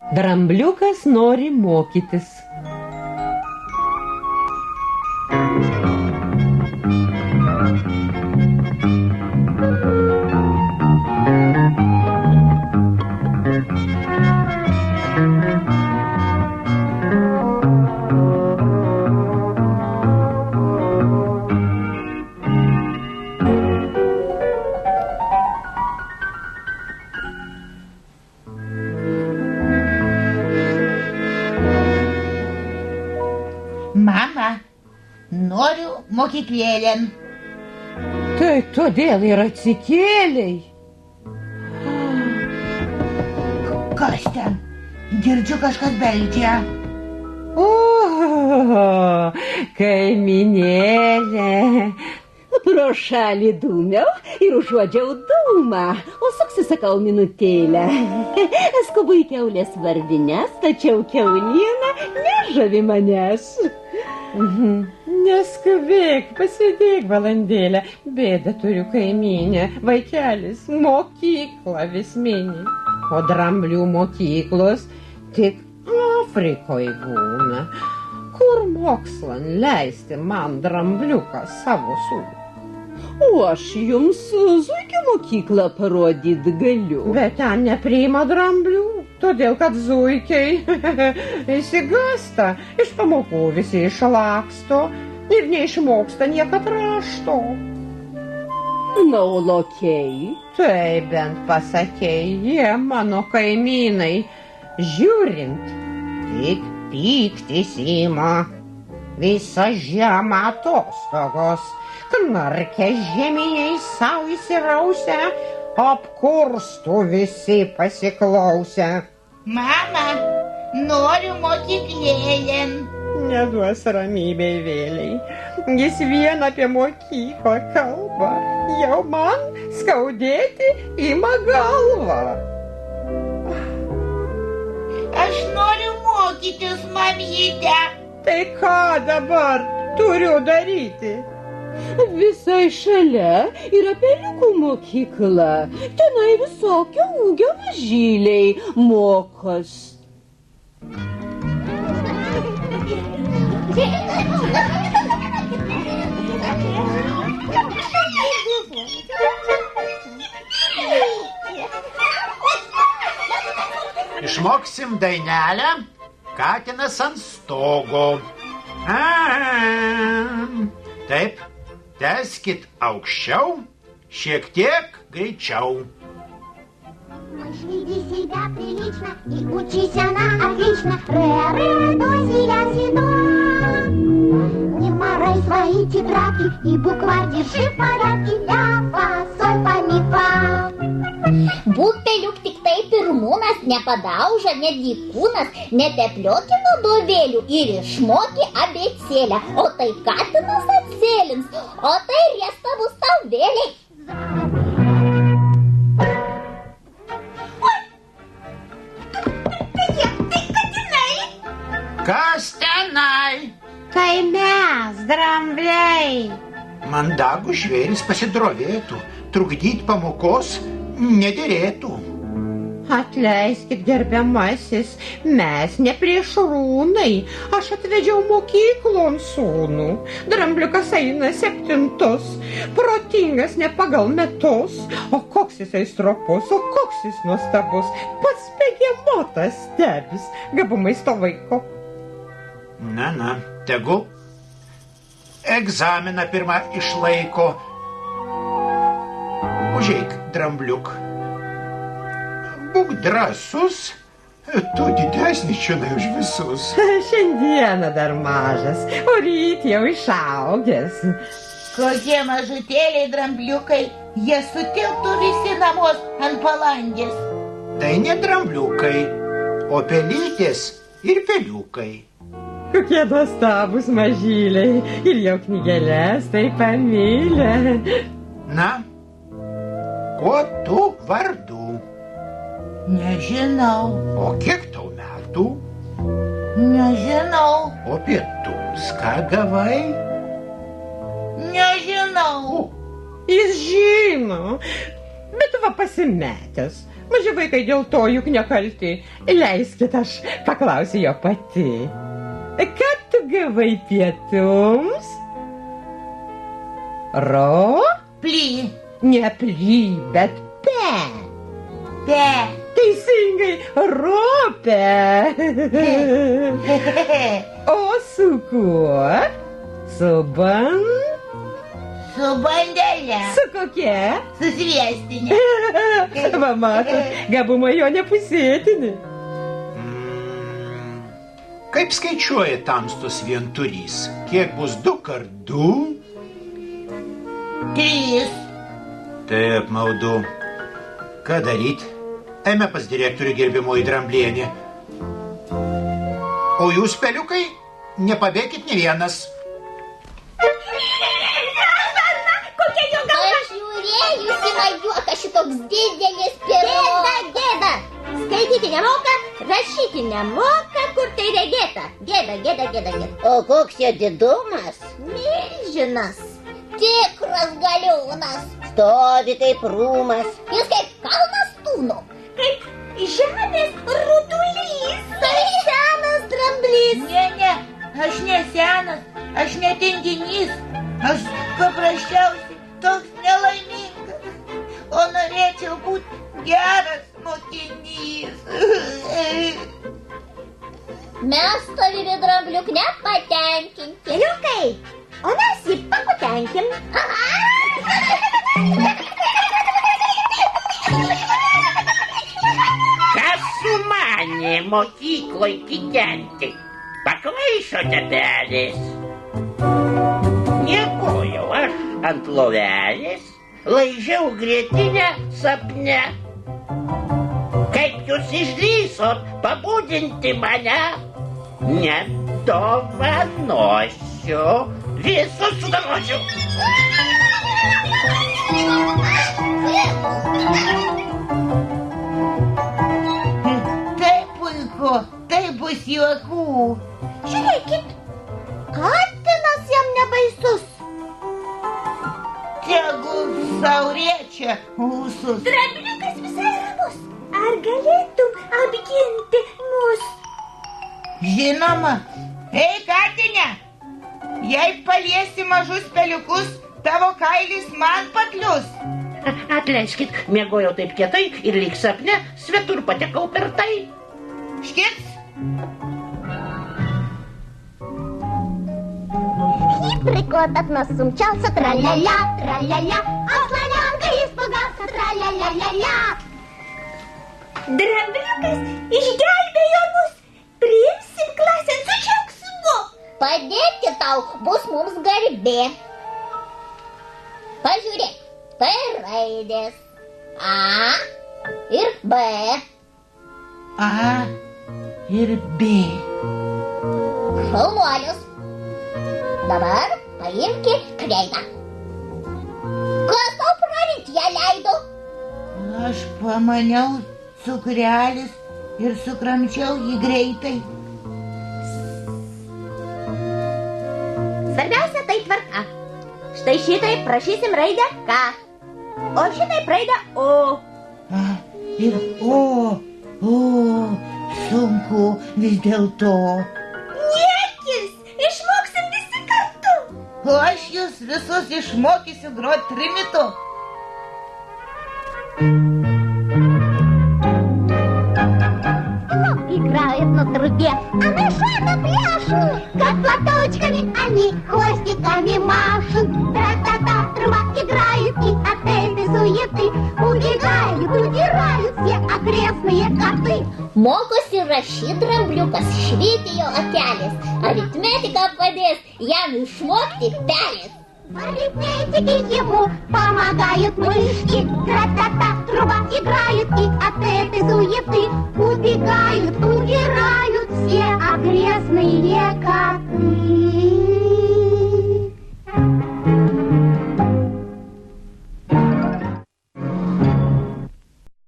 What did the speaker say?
Drambliukas nori mokytis. Mama, noriu mokyklėlėn. Tai todėl ir atsikėlei. Kas ten? Girdžiu, kažkas beldžia. O, kaimynėlė. Pro šalį dūmiau ir užuodžiau dūmą, o susisakau minutėlę. Skubu į kiaulės vardines, tačiau kiauliena nežavi manęs. Neskubėk, pasėdėk valandėlę. Bėdą turiu kaimynę, vaikelis, mokyklą vis mini. O dramblių mokyklos tik Afrikoje būna. Kur mokslan leisti man drambliuką savo sūnų? O aš jums zuikio mokyklą parodyt galiu. Bet ten nepriima dramblių, todėl kad zuikiai įsigasta, iš pamokų visi išlaksto ir neišmoksta niekad rašto. Na, o lokiai? Tai bent pasakei, jie mano kaimynai, žiūrint, tik pyktis ima, visą žiemą atostogos. Knarkia žeminiai savo įsirausia, apkurstų visi pasiklausę. Mama, noriu mokyklėlėn. Neduos ramybei vėliai. Jis vien apie mokyklą kalba. Jau man skaudėti ima galvą. Aš noriu mokytis, mamyte. Tai ką dabar turiu daryti? Visai šalia yra peliukų mokykla. Tenai visokio ūgio mažyliai mokos. Išmoksim dainelę Katinas ant stogo. Taip, tęskit aukščiau, šiek tiek greičiau. Веди себя прилично и учись она отлично. Ре-ре, до, си-ля, си-до. Не морай свои тетрадки и букварь держи в порядке. Ля-фа, соль, фа, ми, фа. Būk peliuk tik tai pirmūnas, nepadauža, nedykūnas, netepliokė vadovėlių ir išmokė abėcėlę. O tai katinas atsėlins, o tai riestabus tau vėliai. Kas tenai? Tai mes, drambliai. Mandagų žvėris pasidrovėtų, trukdyti pamokos nederėtų. Atleiskit, gerbiamasis, mes ne plėšrūnai. Aš atvedžiau mokyklon sūnų. Drambliukas eina 7, protingas ne pagal metus. O koks jisai stropus, o koks jis nuostabus. Pats begemotas stebis gabumais to vaiko. Na, tegu egzaminą pirmą išlaiko. Užeik, drambliuk. Būk drąsus, tu didesnis čionai už visus. Šiandieną dar mažas, o ryt jau išaugęs. Kokie mažutėliai drambliukai, jie sutilptų visi namos ant palangės. Tai ne drambliukai, o pelytės ir peliukai. Kokie nuostabūs mažyliai ir jau knygeles tai pamylė. Na, kuo tu vardu? Nežinau. O kiek tau metų? Nežinau. O pietums ką gavai? Nežinau. Jis žino, bet va pasimetęs. Maži vaikai dėl to juk nekalti. Leiskit, aš paklausiu jo pati. Ką tu gavai pietums? Ro? Ply. Ne ply, bet pe. Pe. Teisingai, ropė. O su kuo? Su Su bandelė. Su kokia? Su sviestinė. Va matot, gabumai jo nepusėtini. Kaip skaičiuoja tamstos vienturys? Kiek bus 2 kart 2? 3. Taip, maudu. Ką daryt? Eime pas direktorių gerbimoji Dramblienė. O jūs, peliukai, nepabėkit nė vienas. Pažiūrėjusi man juoka šitoks didelis pirmo. Gėda. Skaityti nemoka, rašyti nemoka, kur tai regėta. Gėda. O koks jo didumas? Milžinas. Tikras galiūnas. Stovi kaip rūmas. Jis kaip kalnas tūno. Kaip žemės rutulys. Tai senas dramblys. Ne, aš ne senas, aš ne tinginys. Aš paprasčiausiai toks nelaimingas. O norėčiau būti geras mokinys. Mes tavimi drambliuk nepatenkinti. Peliukai, o mes jį patenkim. Kas sumanė mokykloj kikenti? Pakvaišote pelės. Miegojau aš ant lovelės, laižiau grietinę sapne. Kaip jūs išdrįsot pabudinti mane? Nedovanosiu, visus sudaročiau. Tai puiku, tai bus juokų. Žiūrėkit, katinas jam nebaisus. Tegul sau riečia ūsus. Drambliukas visai ramus. Ar galėtum apginti mus? Žinoma. Ei, katinė, jei paliesi mažus peliukus, tavo kailis man paklius. Atleiskit, miegojau taip kietai ir lyg sapne svetur patekau per tai. Škits. Хитрый кот от нас умчался, тра-ля-ля, тра-ля-ля, а слоненка испугался, тра-ля-ля-ля-ля. Drambliukas išgelbėjo mus. Priimsim klasėn su džiaugsmu. Padėti tau bus mums garbė. Pažiūrėk, tai raidės A ir B. A ir B. Šaunuolius. Dabar paimki kreidą. Kas tau prarinti ją leido? Aš pamaniau cukrelis ir sukramčiau jį greitai. Svarbiausia tai tvarka. Štai šitai prašysim raidę K, o šitai raidę O. A ir O, sunku vis dėlto. Niekis, išmoksim visi kartu. O aš jūs visus išmokysiu grot trimitu. Играют на трубе, а мышата пляшут, как платочками они хвостиками машут. Тра-та-та, труба играет, и от этой суеты убегают, удирают все окрестные коты. Mokosi rašyti drambliukas, švytėjo akelis. Aritmetika padės jam išmokti pelės. В арифметике ему помогают мышки. Тра-та-та, труба играет, и от этой суеты убегают, удирают.